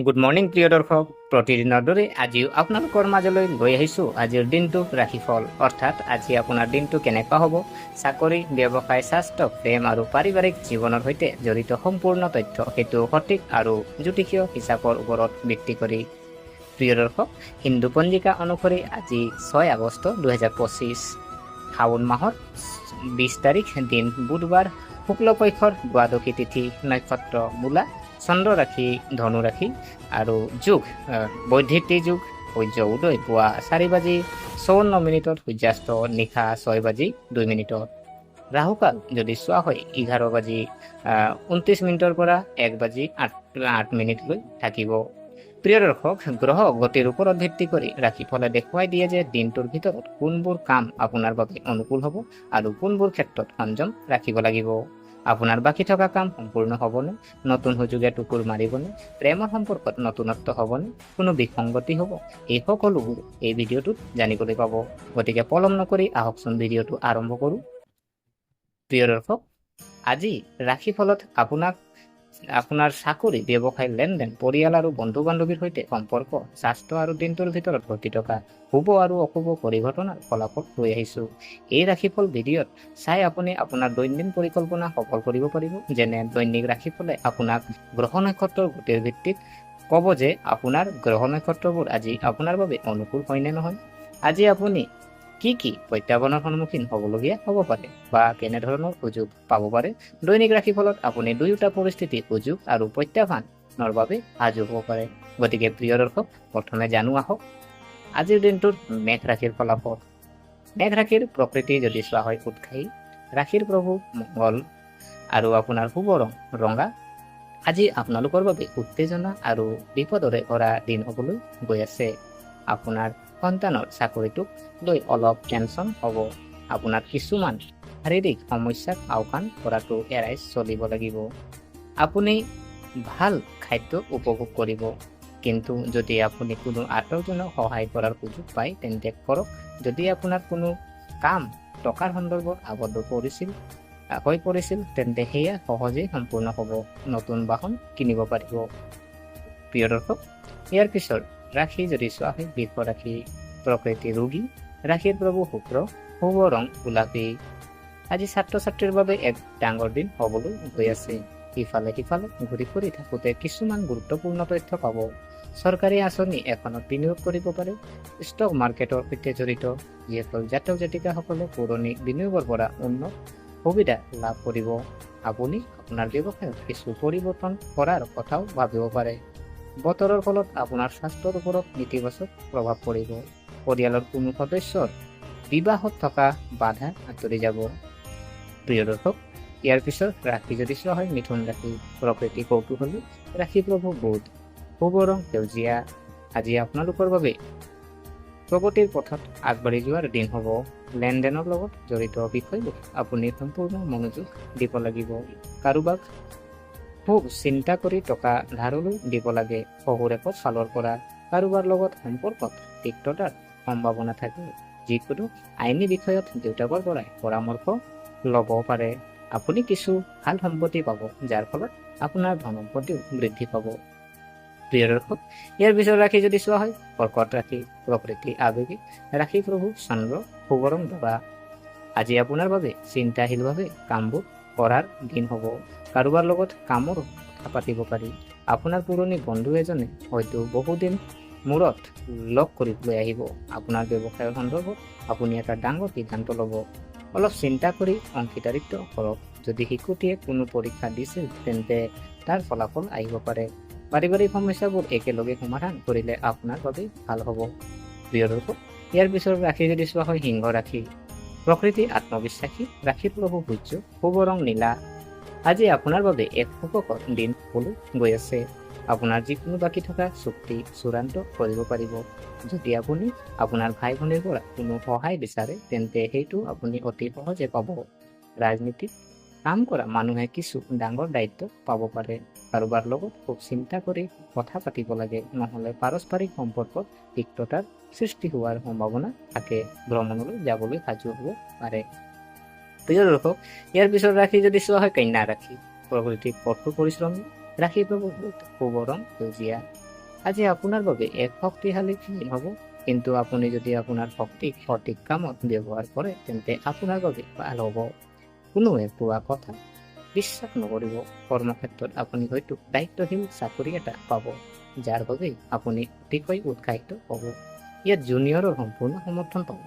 Good morning প্ৰিয় দৰ্শক, প্ৰতিদিনৰ দৰে আজিও আপোনালোকৰ মাজলৈ লৈ আহিছোঁ আজিৰ দিনটো ৰাশিফল। অৰ্থাৎ আজি আপোনাৰ দিনটো কেনেকুৱা হ'ব, চাকৰি, ব্যৱসায়, স্বাস্থ্য, প্ৰেম আৰু পাৰিবাৰিক জীৱনৰ সৈতে জড়িত সম্পূৰ্ণ তথ্য সেইটো সঠিক আৰু জ্যোতিষীয় হিচাপৰ ওপৰত ভিত্তি কৰি। প্ৰিয় দৰ্শক, হিন্দু পঞ্জিকা অনুসৰি আজি 6 আগষ্ট 2025, শাওণ মাহৰ 20 তাৰিখ, দিন বুধবাৰ, শুক্লপক্ষৰ দ্বাদশী তিথি, নক্ষত্ৰ মূলা, চন্দ্ৰ ৰাশি ধনু ৰাশি আৰু যুগ বৈধৃতি যুগ, সূৰ্য উদয় পুৱা 4:54, সূৰ্যাস্ত নিশা 6:02। ৰাহুকাল যদি চোৱা হয় 11:29 পৰা 1:08 থাকিব। প্ৰিয় দৰ্শক, গ্ৰহ গতিৰ ওপৰত ভিত্তি কৰি ৰাশিফলে দেখুৱাই দিয়ে যে দিনটোৰ ভিতৰত কোনবোৰ কাম আপোনাৰ বাবে অনুকূল হ'ব আৰু কোনবোৰ ক্ষেত্ৰত সংযম ৰাখিব লাগিব। আপোনাৰ বাকী থকা কাম সম্পূৰ্ণ হ'বনে, নতুন সুযোগে টুকুৰ মাৰিবনে, প্ৰেমৰ সম্পৰ্কত নতুনত্ব হ'বনে, কোনো বিসংগতি হ'ব, এই সকলোবোৰ এই ভিডিঅ'টোত জানিবলৈ পাব। গতিকে পলম নকৰি আহকচোন ভিডিঅ'টো আৰম্ভ কৰোঁ। প্ৰিয় দৰ্শক, আজি ৰাশিফলত আপোনাৰ চাকৰি, ব্যৱসায়, লেনদেন, পৰিয়াল আৰু বন্ধু বান্ধৱীৰ সৈতে সম্পৰ্ক, স্বাস্থ্য আৰু দিনটোৰ ভিতৰত ঘটি থকা শুভ আৰু অশুভ পৰিঘটনাৰ ফলাফল লৈ আহিছোঁ। এই ৰাশিফল ভিডিঅ'ত চাই আপুনি আপোনাৰ দৈনন্দিন পৰিকল্পনা সফল কৰিব পাৰিব। যেনে দৈনিক ৰাশিফলে আপোনাক গ্ৰহ নক্ষত্ৰৰ গতিৰ ভিত্তিত ক'ব যে আপোনাৰ গ্ৰহ নক্ষত্ৰবোৰ আজি আপোনাৰ বাবে অনুকূল হয় নে নহয়। আজি আপুনি কি প্ৰত্যাহ্বানৰ সন্মুখীন হ'বলগীয়া হ'ব পাৰে বা কেনেধৰণৰ সুযোগ পাব পাৰে। দৈনিক ৰাশিফলত আপুনি দুয়োটা পৰিস্থিতি, সুযোগ আৰু প্ৰত্যাহ্বানৰ বাবে সাজু হ'ব পাৰে। গতিকে প্ৰিয় দৰ্শক, প্ৰথমে জানো আহক আজিৰ দিনটোৰ মেঘ ৰাশিৰ ফলাফল। মেঘ ৰাশিৰ প্ৰকৃতি যদি চোৱা হয় উৎসাহী, ৰাশিৰ প্ৰভু মংগল আৰু আপোনাৰ শুভ ৰং ৰঙা। আজি আপোনালোকৰ বাবে উত্তেজনা আৰু বিপদৰে ভৰা দিন হ'বলৈ গৈ আছে। আপোনাৰ সন্তানৰ চাকৰিটোক লৈ অলপ টেনচন হ'ব। আপোনাৰ কিছুমান শাৰীৰিক সমস্যাক আওকাণ কৰাটো এৰাই চলিব লাগিব। আপুনি ভাল খাদ্য উপভোগ কৰিব, কিন্তু যদি আপুনি কোনো আত্মীয়জনক সহায় কৰাৰ সুযোগ পায় তেন্তে কৰক। যদি আপোনাৰ কোনো কাম টকাৰ সন্দৰ্ভত আবদ্ধ হৈ পৰিছিল তেন্তে সেয়া সহজেই সম্পূৰ্ণ হ'ব। নতুন বাহন কিনিব পাৰিব। প্ৰিয় দৰ্শক, ইয়াৰ পিছত ৰাশি যদি চোৱা হয় বৃষ ৰাশি, প্ৰকৃতি ৰোগী, ৰাশিৰ প্ৰভু শুক্ৰ, শুভ ৰং গোলাপী। আজি ছাত্ৰ ছাত্ৰীৰ বাবে এক ডাঙৰ দিন হ'বলৈ গৈ আছে। ইফালে সিফালে ঘূৰি ফুৰি থাকোঁতে কিছুমান গুৰুত্বপূৰ্ণ তথ্য পাব। চৰকাৰী আঁচনি এখনত বিনিয়োগ কৰিব পাৰে। ষ্টক মাৰ্কেটৰ সৈতে জড়িত যিসকল জাতক জাতিকাসকলে পুৰণি বিনিয়োগৰ পৰা উন্নত সুবিধা লাভ কৰিব। আপুনি আপোনাৰ ব্যৱসায়ত কিছু পৰিৱৰ্তন কৰাৰ কথাও ভাবিব পাৰে। বতৰৰ ফলত আপোনাৰ স্বাস্থ্যৰ ওপৰত নেতিবাচক প্ৰভাৱ পৰিব। পৰিয়ালৰ কোনো সদস্যৰ বিবাহত থকা বাধা আঁতৰি যাব। প্ৰিয় দৰ্শক, ইয়াৰ পিছত ৰাশি যদি চোৱা হয় মিথুন ৰাশি, প্ৰকৃতি কৌতূহলী, ৰাশি প্ৰভু বুধ, শুভ ৰং সেউজীয়া। আজি আপোনালোকৰ বাবে প্ৰগতিৰ পথত আগবাঢ়ি যোৱাৰ দিন হ'ব। লেনদেনৰ লগত জড়িত বিষয়বোৰ আপুনি সম্পূৰ্ণ মনোযোগ দিব লাগিব। কাৰোবাক খুব চিন্তা কৰি টকা ধাৰলৈ দিব লাগে। শহুৰেকৰ ফালৰ পৰা কাৰোবাৰ লগত সম্পৰ্কত তিক্ততাৰ সম্ভাৱনা থাকে। যিকোনো আইনী বিষয়ত দেউতাকৰ পৰাই পৰামৰ্শ ল'ব পাৰে। আপুনি কিছু ভাল সম্পত্তি পাব, যাৰ ফলত আপোনাৰ ধন সম্পত্তিও বৃদ্ধি পাব। প্ৰিয় দৰ্শক, ইয়াৰ পিছত ৰাশি যদি চোৱা হয় কৰ্কট ৰাশি, প্ৰকৃতি আৱেগিক, ৰাশি প্ৰভু চন্দ্ৰ, শুভ ৰং বগা। আজি আপোনাৰ বাবে চিন্তাশীলভাৱে কামবোৰ কৰাৰ দিন হ'ব। কাৰোবাৰ লগত কামৰ কথা পাতিব পাৰি। আপোনাৰ পুৰণি বন্ধু এজনে হয়তো বহুদিন মূৰত লগ কৰিবলৈ আহিব। আপোনাৰ ব্যৱসায়ৰ সন্দৰ্ভত আপুনি এটা ডাঙৰ সিদ্ধান্ত ল'ব। অলপ চিন্তা কৰি অংশীদাৰিত্ব কৰক। যদি শিশুটিয়ে কোনো পৰীক্ষা দিছিল তেন্তে তাৰ ফলাফল আহিব পাৰে। পাৰিবাৰিক সমস্যাবোৰ একেলগে সমাধান কৰিলে আপোনাৰ বাবে ভাল হ'ব। প্ৰিয় দৰ্শক, ইয়াৰ পিছত ৰাশি যদি চোৱা হয় সিংহ ৰাশি, প্ৰকৃতি আত্মবিশ্বাসী, ৰাশিৰ প্ৰভু সূৰ্য, শুভ ৰং নীলা। আজি আপোনাৰ বাবে এক সুখকৰ দিন হ'বলৈ গৈ আছে। আপোনাৰ যিকোনো বাকী থকা চুক্তি চূড়ান্ত কৰিব পাৰিব। যদি আপুনি আপোনাৰ ভাই ভনীৰ পৰা কোনো সহায় বিচাৰে তেন্তে সেইটো আপুনি অতি সহজে পাব। ৰাজনীতিত কাম কৰা মানুহে কিছু ডাঙৰ দায়িত্ব পাব পাৰে। কাৰোবাৰ লগত খুব চিন্তা কৰি কথা পাতিব লাগে, নহ'লে পাৰস্পৰিক সম্পৰ্কত তিক্ততাৰ সৃষ্টি হোৱাৰ সম্ভাৱনা থাকে। ভ্ৰমণলৈ যাবলৈ সাজু হ'ব পাৰে। প্ৰিয় দৰ্শক, ইয়াৰ পিছত ৰাশি যদি চোৱা হয় কন্যা ৰাশি, প্ৰকৃতি কঠোৰ পৰিশ্ৰমী, ৰাশি প্ৰভু শুভ ৰং সেউজীয়া। আজি আপোনাৰ বাবে এক শক্তিশালী দিন হ'ব, কিন্তু আপুনি যদি আপোনাৰ শক্তিক সঠিক কামত ব্যৱহাৰ কৰে তেন্তে আপোনাৰ বাবে ভাল হ'ব। কোনোৱে কোৱা কথা বিশ্বাস নকৰিব। কৰ্মক্ষেত্ৰত আপুনি হয়তো দায়িত্বশীল চাকৰি এটা পাব, যাৰ বাবে আপুনি অতিকৈ উৎসাহিত হ'ব। ইয়াত জুনিয়ৰৰ সম্পূৰ্ণ সমৰ্থন পাব।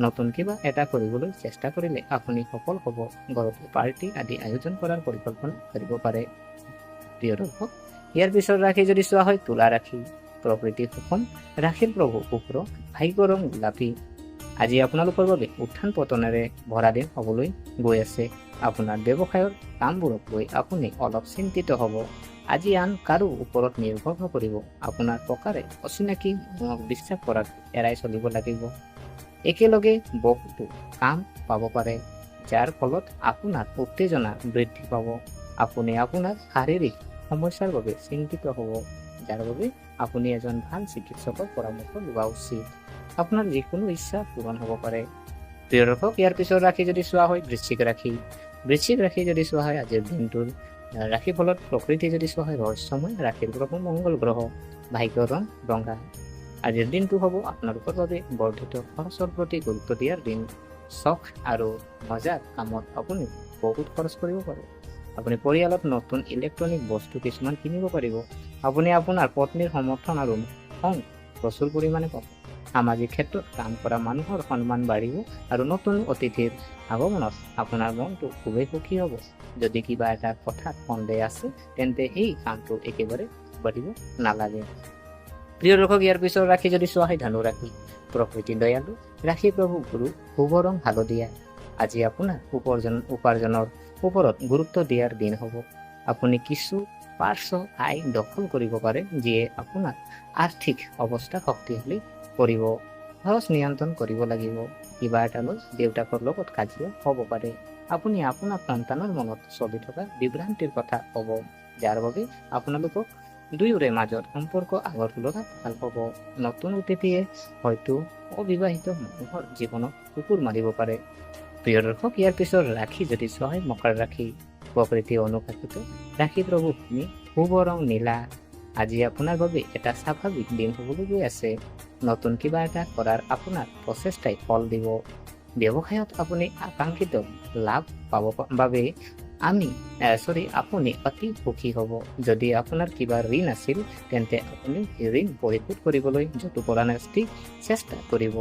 নতুন কিবা এটা কৰিবলৈ চেষ্টা কৰিলে আপুনি সফল হ'ব। ঘৰতে পাৰ্টি আদি আয়োজন কৰাৰ পৰিকল্পনা কৰিব পাৰে। প্ৰিয় দৰ্শক, ইয়াৰ পিছত ৰাশি যদি চোৱা হয় তুলা ৰাশি। প্ৰকৃতি সুষম, ৰাশিৰ প্ৰভু শুক্ৰ, ভাগ্যৰ ৰং গোলাপী। আজি আপোনালোকৰ বাবে উত্থান পতনেৰে ভৰা দিন হ'বলৈ গৈ আছে। আপোনাৰ ব্যৱসায়ৰ কামবোৰক লৈ আপুনি অলপ চিন্তিত হ'ব। আজি আন কাৰো ওপৰত নিৰ্ভৰ নকৰিব। আপোনাৰ প্ৰকাৰে অচিনাকি মানুহক বিশ্বাস কৰাত এৰাই চলিব লাগিব। একেলগে বহুতো কাম পাব পাৰে, যাৰ ফলত আপোনাৰ উত্তেজনা বৃদ্ধি পাব। আপুনি আপোনাৰ শাৰীৰিক সমস্যাৰ বাবে চিন্তিত হ'ব, যাৰ বাবে আপুনি এজন ভাল চিকিৎসকৰ পৰামৰ্শ লোৱা উচিত। আপোনাৰ যিকোনো ইচ্ছা পূৰণ হ'ব পাৰে। প্ৰিয় দৰ্শক, ইয়াৰ পিছত ৰাশি যদি চোৱা হয় বৃশ্চিক ৰাশি। বৃশ্চিক ৰাশি যদি চোৱা হয় আজিৰ দিনটোৰ ৰাশিফলত প্ৰকৃতি যদি চোৱা হয় ৰহস্যময়, ৰাশিৰ গ্ৰহ মংগল গ্ৰহ, ভাগ্যৰ ৰং ৰঙা। আজিৰ দিনটো হ'ব আপোনালোকৰ বাবে বৰ্ধিত খৰচৰ প্ৰতি গুৰুত্ব দিয়াৰ দিন। চখ আৰু মজাৰ কামত আপুনি বহুত খৰচ কৰিব পাৰে। আপুনি পৰিয়ালত নতুন ইলেক্ট্ৰনিক বস্তু কিছুমান কিনিব পাৰিব। আপুনি আপোনাৰ পত্নীৰ সমৰ্থন আৰু খং প্ৰচুৰ পৰিমাণে পাব। সামাজিক ক্ষেত্ৰত কাম কৰা মানুহৰ সন্মান বাঢ়িব আৰু নতুন অতিথিৰ আগমনত আপোনাৰ মনটো খুবেই সুখী হ'ব। যদি কিবা এটা কথাত সন্দেহ আছে তেন্তে এই কামটো একেবাৰে বাঢ়িব নালাগে। প্ৰিয় দৰ্শক, ইয়াৰ পিছত ৰাশি যদি চোৱা হয় ধনু ৰাশি। প্ৰকৃতি দয়ালু, ৰাশি প্ৰভু গুৰু, শুভ ৰং হালধীয়া। আজি আপোনাৰ উপাৰ্জনৰ ওপৰত গুৰুত্ব দিয়াৰ দিন হ'ব। আপুনি কিছু পাৰ্শ্ব আয় দখল কৰিব পাৰে, যিয়ে আপোনাৰ আৰ্থিক অৱস্থা শক্তিশালী কৰিব। খৰচ নিয়ন্ত্ৰণ কৰিব লাগিব। কিবা এটা লৈ দেউতাকৰ লগত কাজিয়া হ'ব পাৰে। আপুনি আপোনাৰ সন্তানৰ মনত চলি থকা বিভ্ৰান্তিৰ কথা ক'ব, যাৰ বাবে আপোনালোকক দুয়োৰে মাজত সম্পৰ্ক আগৰ তুলনাত ভাল হ'ব। নতুন অতিথিয়ে হয়তো অবিবাহিত মানুহৰ জীৱনত কুকুৰ মাৰিব পাৰে। প্ৰিয় দৰ্শক, ইয়াৰ পিছত ৰাশি যদি চোৱা হয় মকৰ ৰাশি। প্ৰকৃতি অনুশাসিত, ৰাশি প্ৰভু ভূমি, শুভ ৰং নীলা। আজি আপোনাৰ বাবে এটা স্বাভাৱিক দিন হ'বলৈ গৈ আছে। নতুন কিবা এটা কৰাৰ আপোনাৰ প্ৰচেষ্টাই ফল দিব। ব্যৱসায়ত আপুনি আকাংক্ষিত লাভ পাব বাবে আপুনি অতি সুখী হ'ব। যদি আপোনাৰ কিবা ঋণ আছিল তেন্তে আপুনি ঋণ পৰিশোধ কৰিবলৈ যথোপৰিমাণে চেষ্টা কৰিব।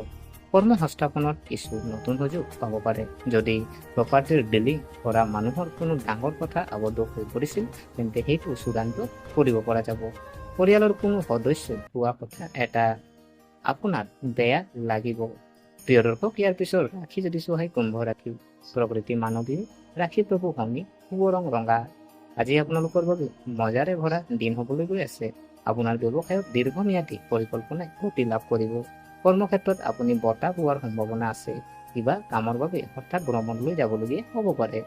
কৰ্ম সংস্থাপনৰ কিছু নতুন সুযোগ পাব পাৰে। যদি প্ৰপাৰ্টিৰ ডিলিং কৰা মানুহৰ কোনো ডাঙৰ কথা আবদ্ধ হৈ পৰিছিল তেন্তে সেইটো চূড়ান্ত কৰিব পৰা যাব। পৰিয়ালৰ কোনো সদস্যই কোৱা কথা এটা আপোনাৰ বেয়া লাগিব। প্ৰিয় দৰ্শক, ইয়াৰ পিছত ৰাশি যদি চোৱা হয় কুম্ভ ৰাশি। প্ৰকৃতি মানৱী, ৰাশি প্ৰভু ভূমি, শুভ ৰং ৰঙা। আজি আপোনালোকৰ বাবে মজাৰে ভৰা দিন হ'বলৈ গৈ আছে। আপোনাৰ ব্যৱসায়ত দীৰ্ঘম্যাদী পৰিকল্পনাই গতি লাভ কৰিব। কৰ্মক্ষেত্ৰত আপুনি বঁটা পোৱাৰ সম্ভাৱনা আছে। কিবা কামৰ বাবে হঠাৎ ভ্ৰমণলৈ যাবলগীয়া হ'ব পাৰে।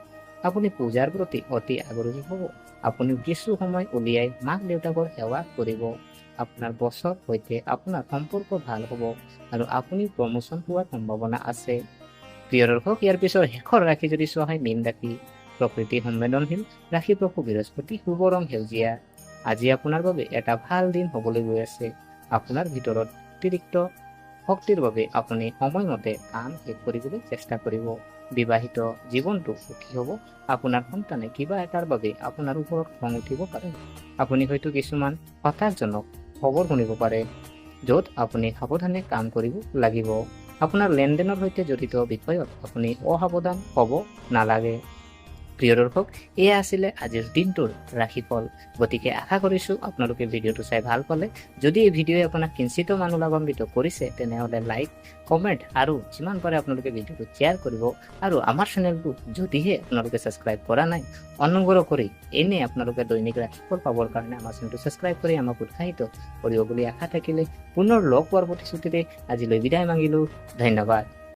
আপুনি পূজাৰ প্ৰতি অতি আগ্ৰহী হ'ব। আপুনি কিছু সময় উলিয়াই মাক দেউতাকৰ সেৱা কৰিব। আপোনাৰ বছৰ সৈতে আপোনাৰ সম্পৰ্ক ভাল হ'ব আৰু আপুনি প্ৰমোচন পোৱাৰ সম্ভাৱনা আছে। প্ৰিয় দৰ্শক, ইয়াৰ পিছত শেষৰ ৰাশি যদি চোৱা হয় মীন ৰাশি। প্ৰকৃতি সংবেদনশীল, ৰাশি প্ৰভু বৃহস্পতি, শুভ ৰং সেউজীয়া। আজি আপোনাৰ বাবে এটা ভাল দিন হ'বলৈ গৈ আছে। আপোনাৰ ভিতৰত অতিৰিক্ত শক্তিৰ বাবে আপুনি সময়মতে কাম শেষ কৰিবলৈ চেষ্টা কৰিব। বিবাহিত জীৱনটো সুখী হ'ব। আপোনাৰ সন্তানে কিবা এটাৰ বাবে আপোনাৰ ওপৰত খং উঠিব পাৰে। আপুনি হয়তো কিছুমান হতাশজনক খবৰ শুনিব পাৰে, য'ত আপুনি সাৱধানে কাম কৰিব লাগিব। আপোনাৰ লেনদেনৰ সৈতে জড়িত বিষয়ত আপুনি অসাৱধান হ'ব নালাগে। প্ৰিয় দৰ্শক, এয়া আছিলে আজিৰ দিনটোৰ ৰাশিফল। গতিকে আশা কৰিছোঁ আপোনালোকে ভিডিঅ'টো চাই ভাল পালে। যদি এই ভিডিঅ'ই আপোনাক কিঞ্চিতো লাভান্বিত কৰিছে তেনেহ'লে লাইক, কমেণ্ট আৰু যিমান পাৰে আপোনালোকে ভিডিঅ'টো শ্বেয়াৰ কৰিব। আৰু আমাৰ চেনেলটো যদিহে আপোনালোকে ছাবস্ক্ৰাইব কৰা নাই, অনুগ্ৰহ কৰি এনে আপোনালোকে দৈনিক ৰাশিফল পাবৰ কাৰণে আমাৰ চেনেলটো ছাবস্ক্ৰাইব কৰি আমাক উৎসাহিত কৰিব বুলি আশা থাকিলে পুনৰ লগ পোৱাৰ প্ৰতিশ্ৰুতিৰে আজিলৈ বিদায় মাগিলোঁ। ধন্যবাদ।